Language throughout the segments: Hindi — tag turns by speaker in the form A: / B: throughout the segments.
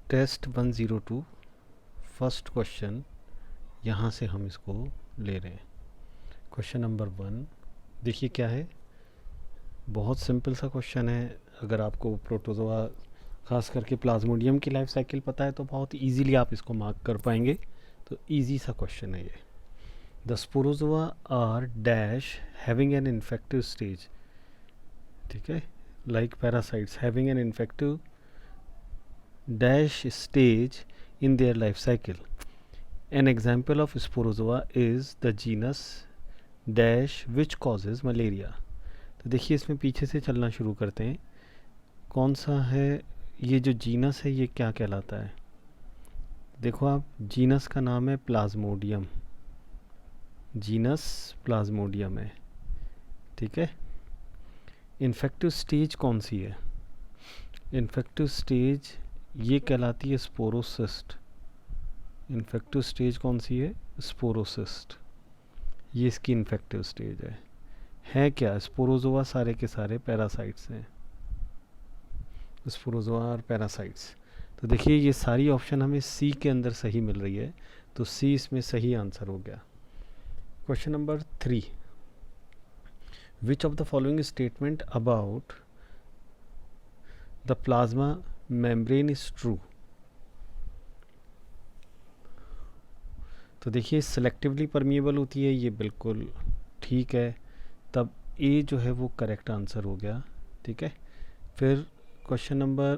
A: टेस्ट 102 फर्स्ट क्वेश्चन यहाँ से हम इसको ले रहे हैं। क्वेश्चन नंबर 1 देखिए क्या है, बहुत सिंपल सा क्वेश्चन है। अगर आपको प्रोटोजोआ खास करके प्लाज्मोडियम की लाइफ साइकिल पता है तो बहुत इजीली आप इसको मार्क कर पाएंगे। तो इजी सा क्वेश्चन है ये। The Sporozoa are dash having an infective stage, ठीक है, like parasites having an infective dash stage in their life cycle. An example of sporozoa is the genus dash which causes malaria. तो देखिए इसमें पीछे से चलना शुरू करते हैं। कौन सा है ये जो जीनस है, ये क्या कहलाता है? देखो आप, जीनस का नाम है प्लाज्मोडियम, जीनस प्लाज्मोडियम है, ठीक है। इन्फेक्टिव स्टेज कौन सी है? इन्फेक्टिव स्टेज ये कहलाती है स्पोरोसिस्ट। इन्फेक्टिव स्टेज कौन सी है? स्पोरोसिस्ट। ये इसकी इन्फेक्टिव स्टेज है क्या? स्पोरोजोआ सारे के सारे पैरासाइट्स हैं, स्पोरोजोआ और पैरासाइट्स। तो देखिए ये सारी ऑप्शन हमें सी के अंदर सही मिल रही है, तो सी इसमें सही आंसर हो गया। Question number 3, which of the following statement about the plasma membrane is true? तो देखिए सेलेक्टिवली परमिएबल होती है, ये बिल्कुल ठीक है। तब ए जो है वो करेक्ट आंसर हो गया, ठीक है। फिर क्वेश्चन नंबर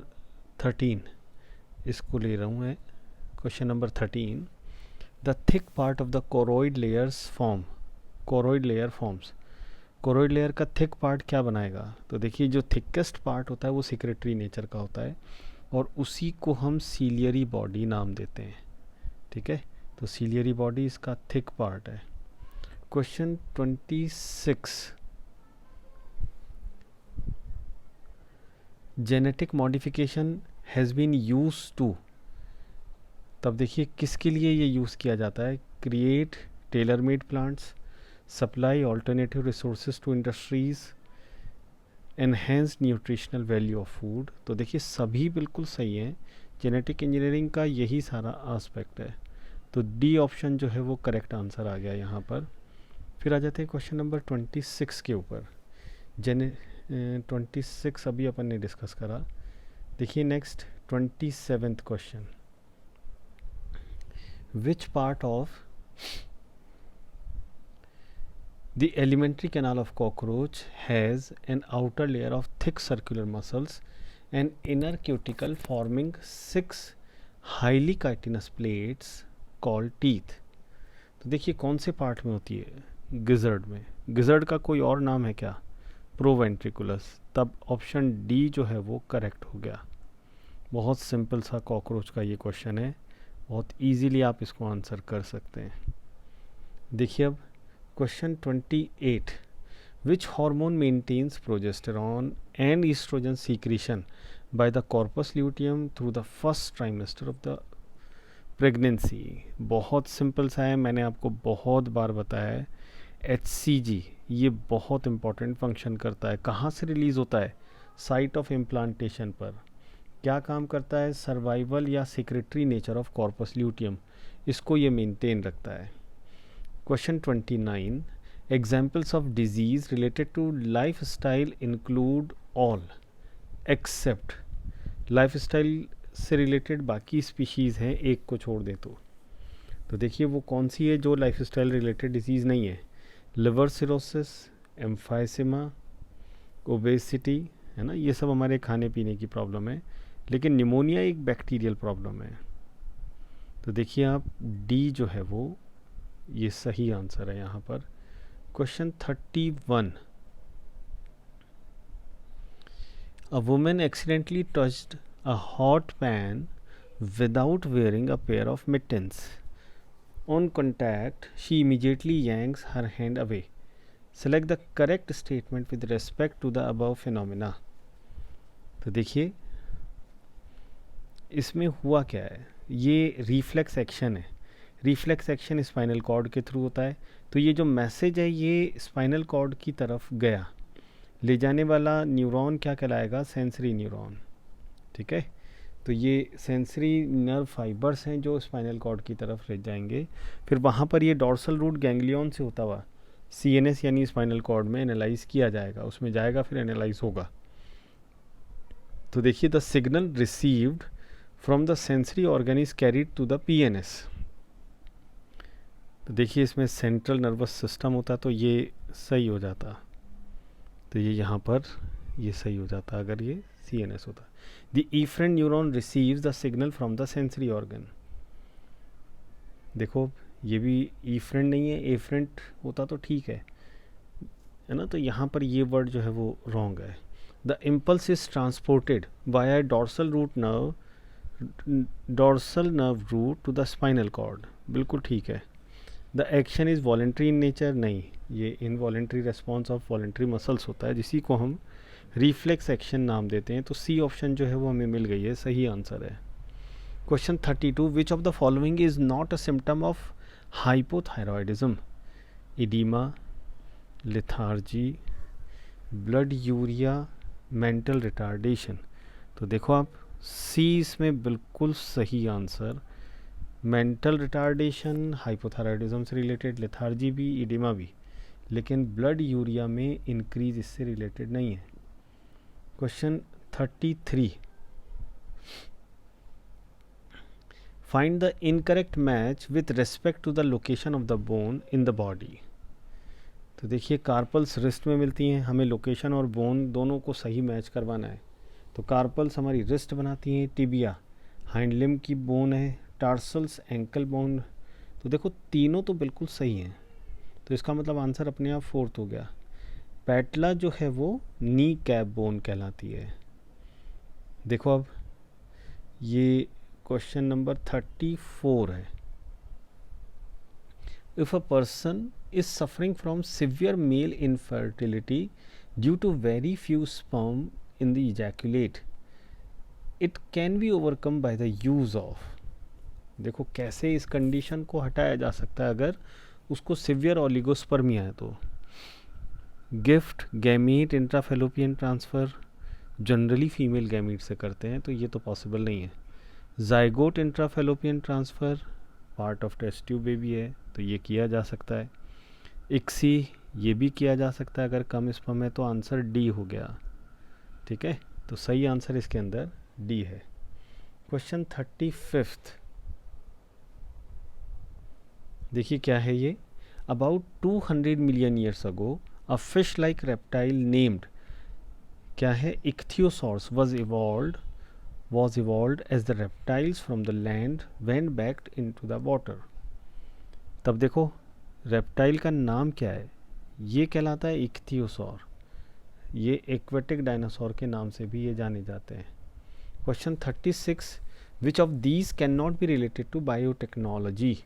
A: 13 इसको ले रहा हूँ मैं। Question number 13, the thick part of the choroid layers form, choroid layer forms. Choroid layer का थिक पार्ट क्या बनाएगा? तो देखिए जो थिकेस्ट पार्ट होता है वो सिक्रेटरी नेचर का होता है और उसी को हम सीलियरी बॉडी नाम देते हैं, ठीक है। तो सीलियरी बॉडी इसका थिक पार्ट है। Question 26, genetic modification has been use to. तब देखिए किसके लिए ये यूज़ किया जाता है? Create tailor made plants, supply alternative resources to industries, enhance nutritional value of food. तो देखिए सभी बिल्कुल सही हैं, जेनेटिक इंजीनियरिंग का यही सारा आस्पेक्ट है। तो डी ऑप्शन जो है वो करेक्ट आंसर आ गया यहाँ पर। फिर आ जाते हैं क्वेश्चन नंबर 26 के ऊपर। 26 अभी अपन ने डिस्कस करा। देखिए next 27th question, which part of the alimentary canal of cockroach has an outer layer of thick circular muscles and inner cuticle forming 6 highly chitinous plates called teeth. तो देखिए कौन से पार्ट में होती है? गिजर्ड में। गिजर्ड का कोई और नाम है क्या? प्रोवेंट्रिकुलस। तब ऑप्शन डी जो है वो करेक्ट हो गया। बहुत सिंपल सा कॉकरोच का ये क्वेश्चन है, बहुत इजीली आप इसको आंसर कर सकते हैं। देखिए अब question 28, which hormone maintains progesterone and oestrogen secretion by the corpus luteum through the first trimester of the pregnancy? बहुत सिंपल सा है, मैंने आपको बहुत बार बताया है। HCG ये बहुत इंपॉर्टेंट फंक्शन करता है। कहाँ से रिलीज़ होता है? साइट ऑफ इम्प्लांटेशन पर। क्या काम करता है? सर्वाइवल या secretory nature of corpus luteum, इसको ये मेंटेन रखता है। Question 29, examples of disease related to lifestyle include all except. Lifestyle से रिलेटेड बाकी स्पीशीज़ हैं, एक को छोड़ दे तो देखिए वो कौन सी है जो लाइफ स्टाइल रिलेटेड डिजीज़ नहीं है? लिवर सिरोसिस, एम्फाइसेमा, ओबेसिटी, है ना, ये सब हमारे खाने पीने की प्रॉब्लम है। लेकिन निमोनिया एक बैक्टीरियल प्रॉब्लम है। तो देखिए आप डी जो है वो ये सही आंसर है यहाँ पर। Question 31, a women accidentally touched a hot pan without wearing a pair of mittens. On contact she immediately yanks her hand away. Select the correct statement with respect to the above phenomena. तो देखिए इसमें हुआ क्या है, ये रिफ्लेक्स एक्शन है। रिफ्लेक्स एक्शन स्पाइनल कॉर्ड के थ्रू होता है। तो ये जो मैसेज है ये स्पाइनल कॉर्ड की तरफ गया, ले जाने वाला न्यूरॉन क्या कहलाएगा? सेंसरी न्यूरॉन, ठीक है। तो ये सेंसरी नर्व फाइबर्स हैं जो स्पाइनल कॉर्ड की तरफ ले जाएंगे, फिर वहाँ पर ये डॉर्सल रूट गैंग्लियन से होता हुआ CNS यानी स्पाइनल कॉर्ड में एनालाइज किया जाएगा, उसमें जाएगा, फिर एनालाइज होगा। तो देखिए, the signal received from the sensory organ is carried to the PNS। तो देखिए, इसमें सेंट्रल नर्वस सिस्टम होता तो ये सही हो जाता, तो ये यहाँ पर ये सही हो जाता अगर ये CNS होता। The efferent neuron receives the signal from the sensory organ. देखो, ये भी इफ्रेंट नहीं है, एफ्रेंट होता तो ठीक है ना। तो यहाँ पर ये वर्ड जो है वो रॉन्ग है। The impulse is transported by dorsal nerve root to the spinal cord, बिल्कुल ठीक है। The action is voluntary in nature, नहीं, ये involuntary response of voluntary muscles होता है, जिसी को हम रिफ्लेक्स एक्शन नाम देते हैं। तो C ऑप्शन जो है वो हमें मिल गई है, सही आंसर है। Question 32, which of the following is not a symptom of hypothyroidism? Oedema, lethargy, blood urea, mental retardation. तो देखो आप, C इसमें बिल्कुल सही आंसर। मेंटल रिटार्डेशन हाइपोथायरॉयडिज्म से रिलेटेड, लेथार्जी भी, इडिमा भी, लेकिन ब्लड यूरिया में इंक्रीज इससे रिलेटेड नहीं है। Question 33, find the incorrect match with respect to the location of the bone in the body. तो देखिए, कार्पल्स रिस्ट में मिलती हैं, हमें लोकेशन और बोन दोनों को सही मैच करवाना है। तो कार्पल्स हमारी रिस्ट बनाती हैं, टिबिया हाइंड लिम्ब की बोन है, टार्सल्स एंकल बोन। तो देखो, तीनों तो बिल्कुल सही हैं, तो इसका मतलब आंसर अपने आप 4th हो गया। पैटला जो है वो नी कैप बोन कहलाती है। देखो, अब ये क्वेश्चन नंबर 34 है। If a person is suffering from severe male infertility due to very few sperm in the ejaculate, it can be overcome by the use of। देखो, कैसे इस कंडीशन को हटाया जा सकता है अगर उसको सिवियर ओलिगोस्पर्मिया है। तो GIFT, gamete, intrafallopian transfer, generally female gamete से करते हैं, तो ये तो पॉसिबल नहीं है। Zygote intrafallopian transfer part of test tube baby है, तो ये किया जा सकता है। इक्सी, ये भी किया जा सकता है अगर कम स्पर्म है, तो आंसर डी हो गया। ठीक है, तो सही आंसर इसके अंदर डी है। क्वेश्चन 35, देखिए क्या है ये। About 200 million years ago a fish like reptile named, क्या है, इक्थियोसॉर्स was evolved as the reptiles from the land went back into the water। तब देखो, रेप्टाइल का नाम क्या है, ये कहलाता है इक्थियोसॉर। ये एक्वेटिक डायनासोर के नाम से भी ये जाने जाते हैं। Question 36, which of these can not be related to biotechnology?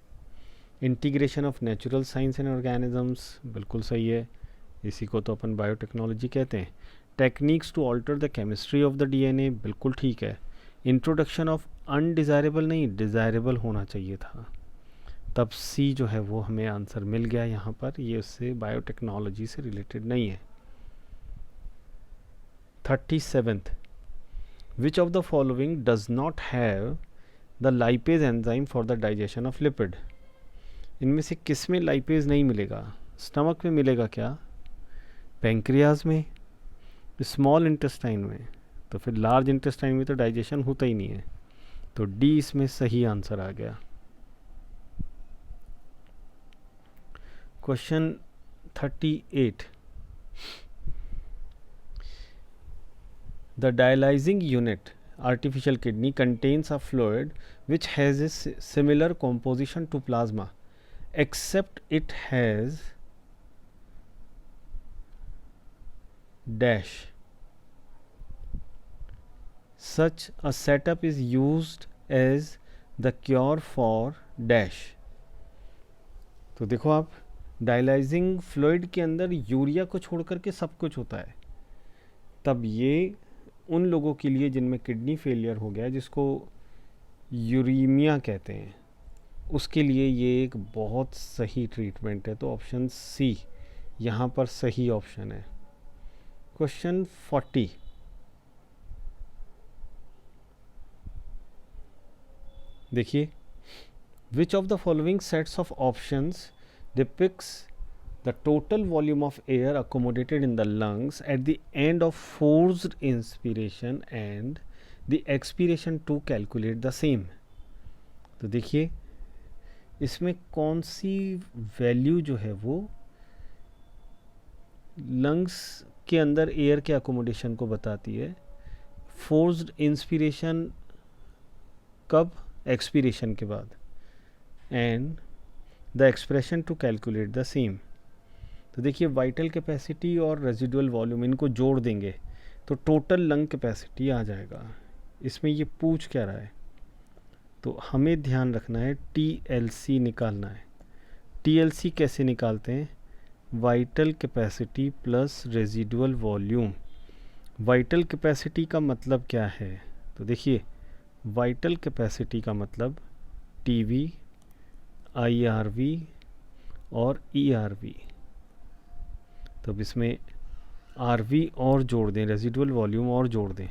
A: Integration of natural science and organisms, बिल्कुल सही है, इसी को तो अपन बायोटेक्नोलॉजी कहते हैं। Techniques to alter the chemistry of the DNA, बिल्कुल ठीक है। इंट्रोडक्शन ऑफ अनडिज़ायरेबल, नहीं, डिज़ायरेबल होना चाहिए था। तब C जो है वो हमें आंसर मिल गया यहाँ पर, ये उससे बायोटेक्नोलॉजी से रिलेटेड नहीं है। 37, विच of the following does not have the lipase enzyme for the digestion of lipid? इनमें से किस में लाइपेज नहीं मिलेगा? स्टमक में मिलेगा क्या, पेंक्रियाज में, स्मॉल इंटेस्टाइन में, तो फिर लार्ज इंटेस्टाइन में तो डाइजेशन होता ही नहीं है। तो डी इसमें सही आंसर आ गया। Question 38, the dialysing unit artificial kidney contains a fluid which has a similar composition to plasma except it has dash. Such a setup is used as the cure for dash। तो देखो आप, डायलाइजिंग फ्लूइड के अंदर यूरिया को छोड़ करके सब कुछ होता है। तब ये उन लोगों के लिए जिनमें किडनी फेलियर हो गया, जिसको यूरीमिया कहते हैं, उसके लिए ये एक बहुत सही ट्रीटमेंट है। तो ऑप्शन सी यहाँ पर सही ऑप्शन है। क्वेश्चन 40, देखिए, विच of the following sets of options depicts the total volume of air accommodated in the lungs at the end of forced inspiration and the expiration to calculate the same. तो देखिए, इसमें कौन सी वैल्यू जो है वो लंग्स के अंदर एयर के अकोमोडेशन को बताती है. फोर्स्ड इंस्पिरेशन कब? एक्सपीरेशन के बाद. And the expression to calculate the same. तो देखिए, वाइटल कैपेसिटी और रेजिडुअल वॉल्यूम इनको जोड़ देंगे तो टोटल लंग कैपेसिटी आ जाएगा. इसमें ये पूछ क्या रहा है, तो हमें ध्यान रखना है TLC निकालना है. TLC कैसे निकालते हैं? Vital capacity plus residual volume. Vital capacity का मतलब क्या है? तो देखिए, वाइटल कैपेसिटी का मतलब TV, IRV और ERV. तो अब इसमें RV और जोड़ दें, रेजिडुअल वॉल्यूम और जोड़ दें,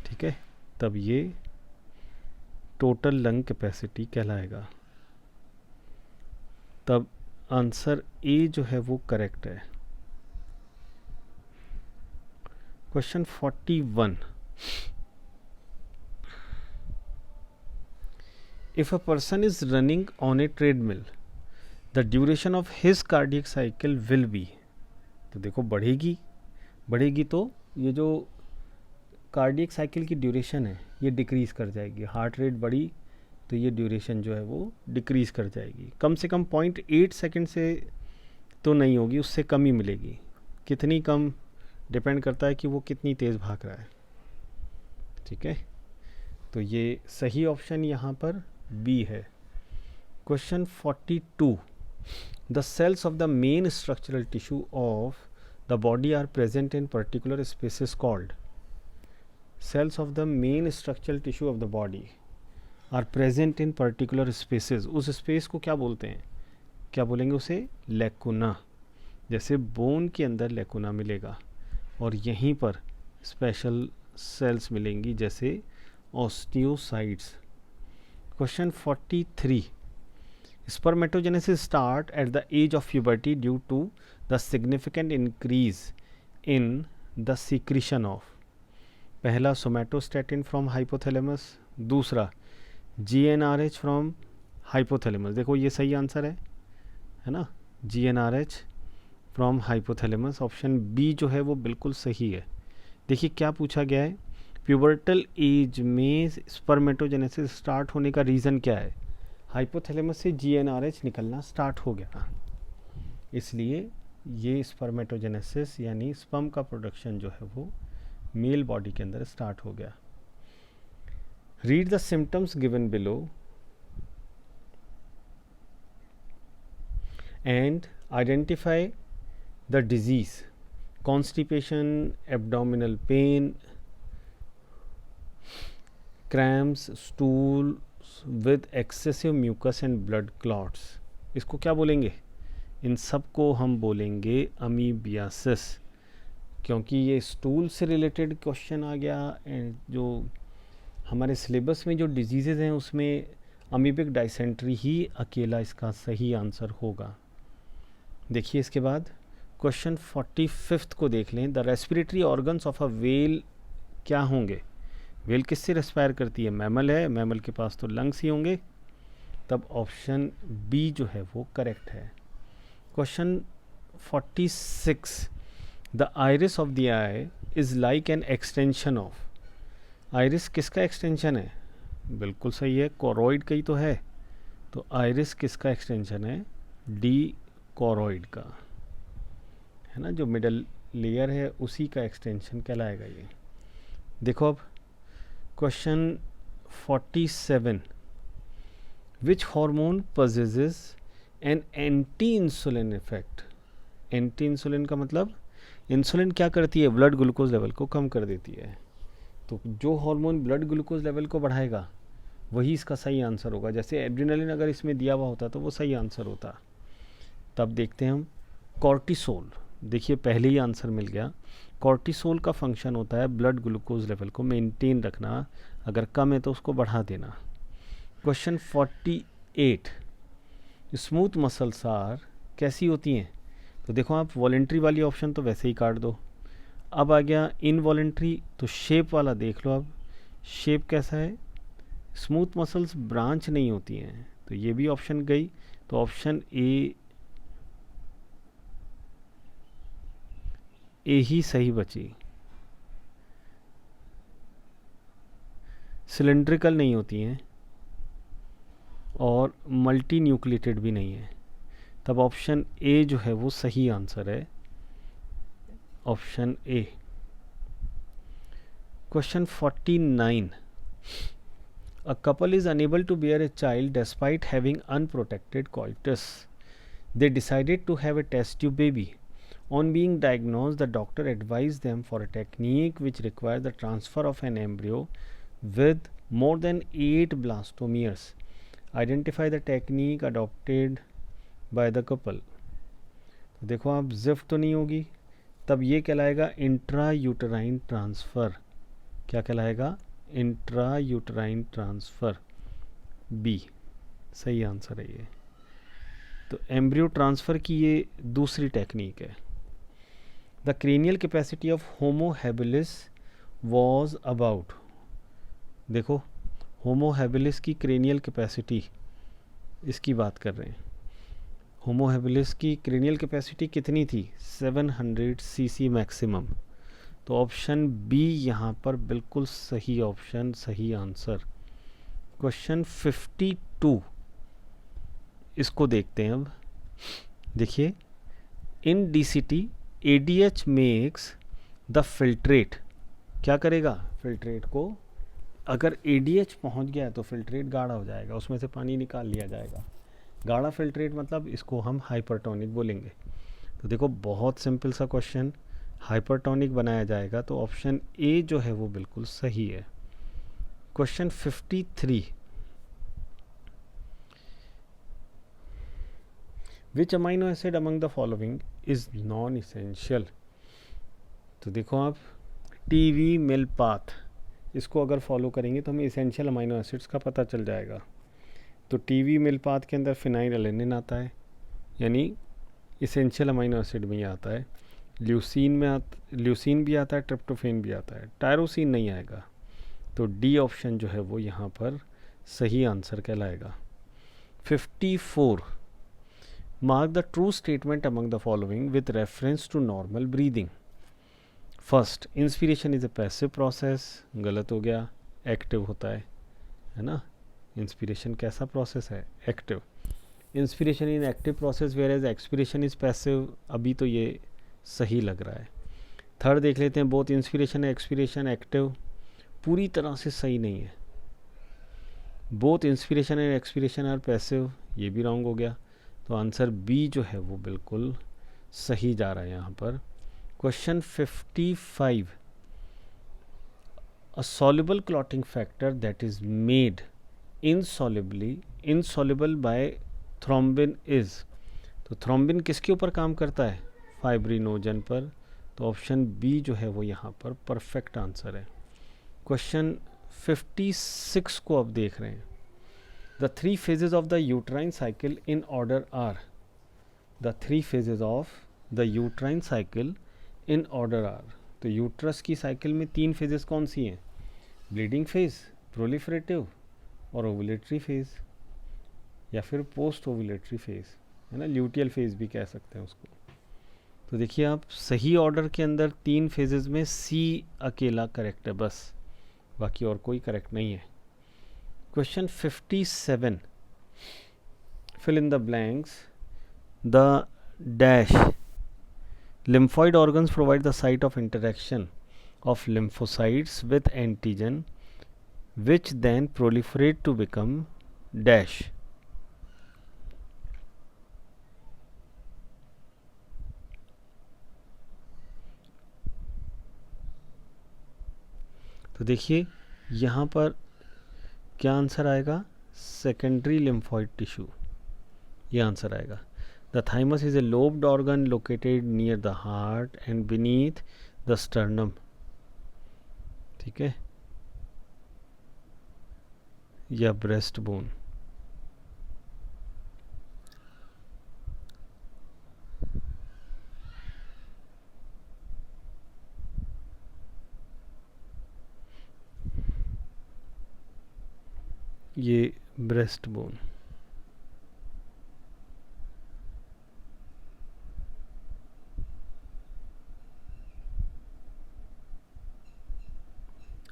A: ठीक है, तब ये टोटल लंग कैपेसिटी कहलाएगा. तब आंसर ए जो है वो करेक्ट है. Question 41. If a person is running on a treadmill, the duration of his cardiac cycle will be. तो देखो, बढ़ेगी तो ये जो कार्डियक साइकिल की ड्यूरेशन है ये डिक्रीज़ कर जाएगी. हार्ट रेट बढ़ी तो ये ड्यूरेशन जो है वो डिक्रीज़ कर जाएगी. कम से कम 0.8 सेकेंड से तो नहीं होगी, उससे कम ही मिलेगी. कितनी कम डिपेंड करता है कि वो कितनी तेज़ भाग रहा है. ठीक है, तो ये सही ऑप्शन यहाँ पर बी है. Question 42. The cells of the main structural tissue of the body are present in particular spaces called. Cells of the main structural tissue of the body are present in particular spaces. उस स्पेस को क्या बोलते हैं? क्या बोलेंगे उसे? लैकुना. जैसे बोन के अंदर लैकुना मिलेगा और यहीं पर स्पेशल सेल्स मिलेंगी जैसे osteocytes. Question 43. Spermatogenesis start at the age of puberty due to the significant increase in the secretion of. पहला somatostatin from hypothalamus, दूसरा GnRH from hypothalamus. देखो ये सही आंसर है ना, GnRH from hypothalamus. Option B जो है वो बिल्कुल सही है. देखिए क्या पूछा गया है, प्यूबर्टल एज में स्पर्मेटोजेनेसिस स्टार्ट होने का रीज़न क्या है? हाइपोथैलेमस से GnRH निकलना स्टार्ट हो गया, इसलिए ये स्पर्मेटोजेनेसिस यानी स्पर्म का प्रोडक्शन जो है वो मेल बॉडी के अंदर स्टार्ट हो गया. Read the symptoms given below and identify the disease. Constipation, abdominal pain, cramps, stool with excessive mucus and blood clots. इसको क्या बोलेंगे? इन सब को हम बोलेंगे अमीबियासिस, क्योंकि ये स्टूल से रिलेटेड क्वेश्चन आ गया. एंड जो हमारे सिलेबस में जो डिजीज़ेज हैं उसमें अमीबिक डाइसेंट्री ही अकेला इसका सही आंसर होगा. देखिए इसके बाद क्वेश्चन 45 को देख लें. The respiratory organs of a whale क्या होंगे? व्हेल किससे रेस्पायर करती है? मैमल है, मैमल के पास तो लंग्स ही होंगे. तब ऑप्शन बी जो है वो करेक्ट है. Question 46. The iris of the I is like an extension of. Iris किसका एक्सटेंशन है? बिल्कुल सही है, कोरोइड का ही तो है. तो आइरिस किसका एक्सटेंशन है? डी कोरोइड का, है ना, जो मिडल लेयर है उसी का एक्सटेंशन कहलाएगा ये. देखो अब question 47. Which hormone possesses an anti-insulin effect. Anti insulin का मतलब इंसुलिन क्या करती है? ब्लड ग्लूकोज लेवल को कम कर देती है. तो जो हार्मोन ब्लड ग्लूकोज लेवल को बढ़ाएगा वही इसका सही आंसर होगा. जैसे एड्रेनालिन अगर इसमें दिया हुआ होता तो वो सही आंसर होता. तब देखते हैं हम कॉर्टिसोल. देखिए पहले ही आंसर मिल गया. कॉर्टिसोल का फंक्शन होता है ब्लड ग्लूकोज लेवल को मेंटेन रखना, अगर कम है तो उसको बढ़ा देना. क्वेश्चन 48, स्मूथ मसल्स आर कैसी होती हैं? तो देखो आप वॉलेंट्री वाली ऑप्शन तो वैसे ही काट दो। अब आ गया इनवॉलेंट्री, तो शेप वाला देख लो। अब शेप कैसा है? स्मूथ मसल्स ब्रांच नहीं होती हैं, तो ये भी ऑप्शन गई। तो ऑप्शन ए ही सही बची। सिलेंड्रिकल नहीं होती हैं और मल्टी न्यूक्लिएटेड भी नहीं है, तब ऑप्शन ए जो है वो सही आंसर है, option A. Question 49, a couple is unable to bear a child despite having unprotected coitus. They decided to have a test tube baby. On being diagnosed, the doctor advised them for a technique which requires the transfer of an embryo with more than 8 blastomeres. Identify the technique adopted by the couple. तो देखो आप जिफ तो नहीं होगी, तब ये कहलाएगा इंट्रा यूटराइन ट्रांसफ़र। क्या कहलाएगा? इंट्रा यूटराइन ट्रांसफ़र, बी सही आंसर है ये। तो एम्ब्रियो ट्रांसफ़र की ये दूसरी टेक्निक है। The cranial capacity of Homo habilis was about, देखो होमो हैबिलिस की क्रेनियल कैपेसिटी, इसकी बात कर रहे हैं। होमो हैबिलिस की क्रेनियल कैपेसिटी कितनी थी? 700 सीसी मैक्सिमम। तो ऑप्शन बी यहाँ पर बिल्कुल सही ऑप्शन, सही आंसर। क्वेश्चन 52, इसको देखते हैं। अब देखिए, in DCT ADH makes the filtrate, क्या करेगा? फिल्ट्रेट को, अगर एडीएच पहुंच गया तो फिल्ट्रेट गाढ़ा हो जाएगा, उसमें से पानी निकाल लिया जाएगा। गाढ़ा फिल्ट्रेट मतलब इसको हम हाइपरटोनिक बोलेंगे। तो देखो बहुत सिंपल सा क्वेश्चन, हाइपरटोनिक बनाया जाएगा, तो ऑप्शन ए जो है वो बिल्कुल सही है। Question 53, which amino acid among the following is non essential? तो देखो आप, टीवी मिल पाथ, इसको अगर फॉलो करेंगे तो हमें इसेंशियल अमाइनो एसिड्स का पता चल जाएगा। तो टीवी मिल पाथ के अंदर फिनाइल एलेनिन आता है, यानी इसेंशियल अमाइनो एसिड में ही आता है। ल्यूसीन भी आता है, ट्रिप्टोफेन भी आता है, टायरोसिन नहीं आएगा। तो डी ऑप्शन जो है वो यहाँ पर सही आंसर कहलाएगा। 54, mark the true statement among the following with reference to normal breathing. First, inspiration is a passive process, गलत हो गया, एक्टिव होता है ना। इंस्पिरेशन कैसा प्रोसेस है? Active. Inspiration in active process whereas expiration is passive, अभी तो ये सही लग रहा है। थर्ड देख लेते हैं, both inspiration and expiration active, पूरी तरह से सही नहीं है। Both inspiration and expiration are passive, ये भी रॉन्ग हो गया। तो आंसर बी जो है वो बिल्कुल सही जा रहा है यहाँ पर। Question 55, a soluble clotting factor that is made insoluble by thrombin is. तो थ्रोम्बिन किसके ऊपर काम करता है? फाइब्रिनोजन पर। तो ऑप्शन बी जो है वो यहाँ पर परफेक्ट आंसर है। क्वेश्चन 56 को अब देख रहे हैं। The 3 phases of the uterine cycle in order are, the 3 phases of the uterine cycle in order are. तो यूट्रस की साइकिल में 3 फेजेस कौन सी हैं? ब्लीडिंग फेज, प्रोलिफरेटिव और ओवुलेटरी फेज, या फिर पोस्ट ओवुलेटरी फेज, है ना, ल्यूटियल फेज भी कह सकते हैं उसको। तो देखिए आप, सही ऑर्डर के अंदर 3 फेजेस में सी अकेला करेक्ट है बस, बाकी और कोई करेक्ट नहीं है। Question 57, fill in the blanks, the dash lymphoid organs provide the site of interaction of lymphocytes with antigen which then proliferate to become dash. तो देखिए यहाँ पर क्या आंसर आएगा? सेकेंडरी लिम्फॉइड टिश्यू, ये आंसर आएगा। The thymus is a lobed organ located near the heart and beneath the sternum. ठीक है, या ब्रेस्ट बोन? ये ब्रेस्ट बोन।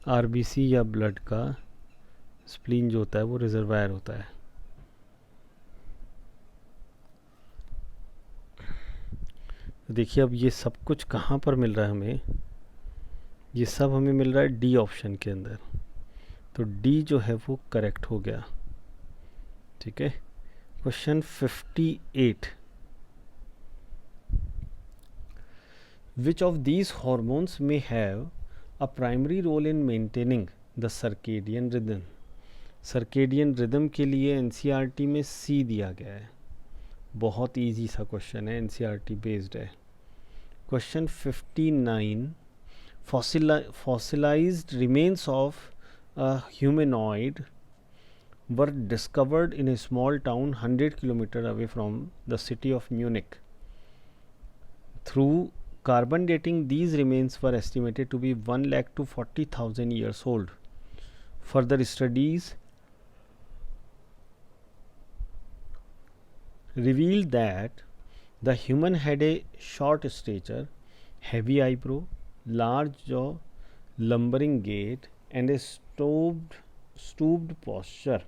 A: आरबीसी या ब्लड का स्प्लीन जो होता है वो रिजर्वायर होता है। देखिए अब ये सब कुछ कहाँ पर मिल रहा है हमें? ये सब हमें मिल रहा है डी ऑप्शन के अंदर। तो डी जो है वो करेक्ट हो गया। ठीक है, question 58, which of these hormones may have a primary role in maintaining the circadian rhythm? Circadian rhythm के लिए एनसीईआरटी में सी दिया गया है। बहुत इजी सा क्वेश्चन है, एनसीईआरटी बेस्ड है। Question 59, fossilized remains of a humanoid were discovered in a small town 100 km away from the city of Munich. Through carbon dating, these remains were estimated to be 1 lakh to 40,000 years old. Further studies revealed that the human had a short stature, heavy eyebrow, large jaw, lumbering gait, and a stooped posture.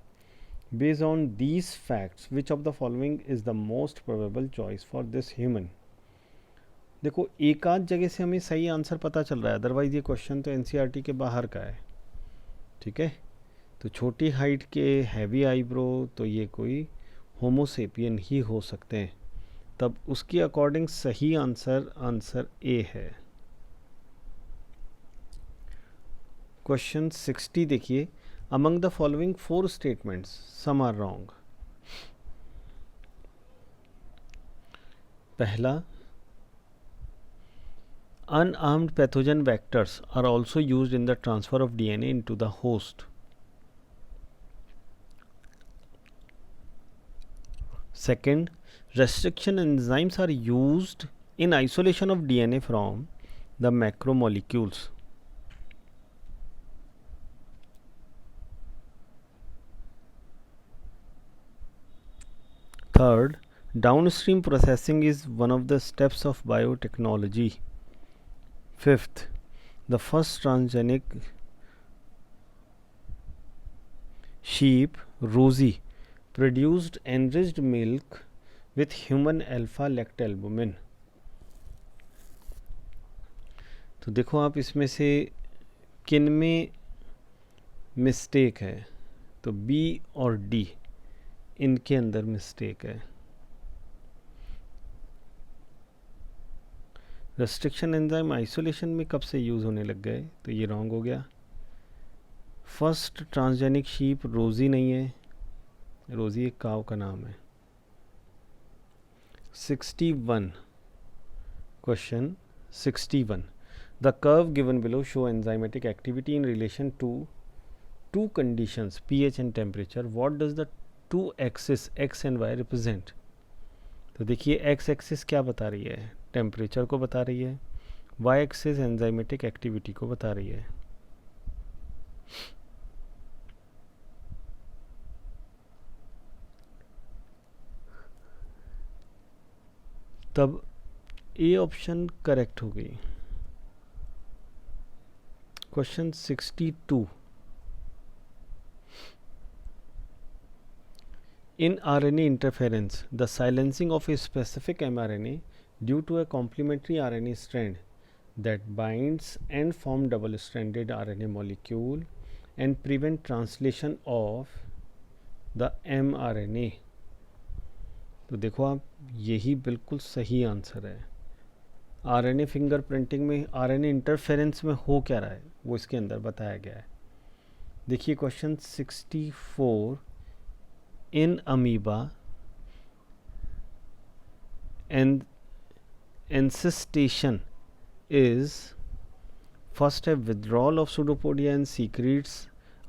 A: Based on these facts, which of the following is the most probable choice for this human? देखो एक आध जगह से हमें सही आंसर पता चल रहा है, अदरवाइज ये क्वेश्चन तो एनसीईआरटी के बाहर का है। ठीक है, तो छोटी हाइट के, हैवी आईब्रो, तो ये कोई होमोसेपियन ही हो सकते हैं। तब उसके अकॉर्डिंग सही आंसर ए है। क्वेश्चन 60 देखिए, among the following 4 statements some are wrong. पहला, unarmed pathogen vectors are also used in the transfer of DNA into the host. Second, restriction enzymes are used in isolation of DNA from the macromolecules. Third, downstream processing is one of the steps of biotechnology. Fifth, the first transgenic sheep, Rosie, produced enriched milk with human alpha lactalbumin. तो देखो आप इसमें से किन में मिस्टेक है? तो बी और डी, इनके अंदर मिस्टेक है। रेस्ट्रिक्शन एंजाइम आइसोलेशन में कब से यूज़ होने लग गए? तो ये रॉन्ग हो गया। फर्स्ट ट्रांसजेनिक शीप रोजी नहीं है, रोजी एक काव का नाम है। 61, question 61, the curve given below show enzymatic activity in relation to two conditions pH and temperature. What does the two axis X and Y represent? तो देखिए एक्स एक्सिस क्या बता रही है? टेम्परेचर को बता रही है। वाई एक्सिस एंजाइमेटिक एक्टिविटी को बता रही है। तब ए ऑप्शन करेक्ट हो गई। Question 62, in RNA interference, the silencing of a specific mRNA due to a complementary RNA strand that binds and form double-stranded RNA molecule and prevent translation of the mRNA. तो देखो आप, यही बिल्कुल सही आंसर है। आरएनए फिंगरप्रिंटिंग में आरएनए इंटरफेरेंस में हो क्या रहा है वो इसके अंदर बताया गया है। देखिए question 64, in amoeba and encystation is first a withdrawal of pseudopodia and secretes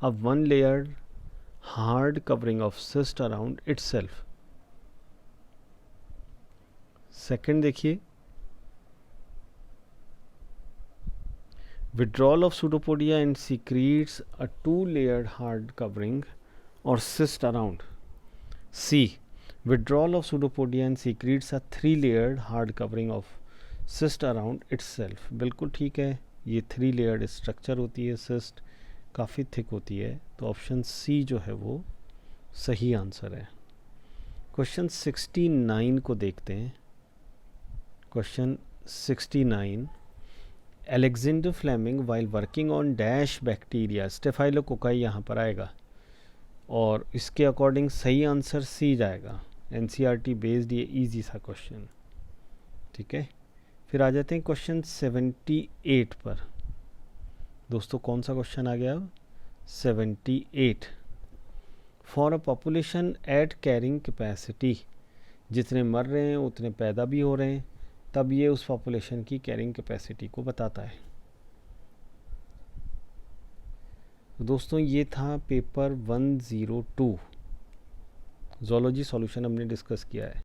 A: a one-layered hard covering of cyst around itself. Second देखिए, withdrawal of pseudopodia and secretes a two-layered hard covering or cyst around. C. Withdrawal of pseudopodia and secretes a three-layered hard covering of cyst around itself. बिल्कुल ठीक है, ये थ्री लेयर्ड स्ट्रक्चर होती है, सिस्ट काफ़ी थिक होती है, तो ऑप्शन सी जो है वो सही आंसर है. क्वेश्चन 69 को देखते हैं. Question 69, Alexander Fleming while working on dash bacteria, staphylococci यहाँ पर आएगा और इसके अकॉर्डिंग सही आंसर सी जाएगा. एनसीईआरटी बेस्ड ये इजी सा क्वेश्चन. ठीक है, फिर आ जाते हैं क्वेश्चन 78 पर. दोस्तों कौन सा क्वेश्चन आ गया अब? 78. For a population at carrying capacity, जितने मर रहे हैं उतने पैदा भी हो रहे हैं, तब ये उस पॉपुलेशन की कैरिंग कैपेसिटी को बताता है. दोस्तों ये था पेपर 102. ज़ूलॉजी सॉल्यूशन हमने डिस्कस किया है.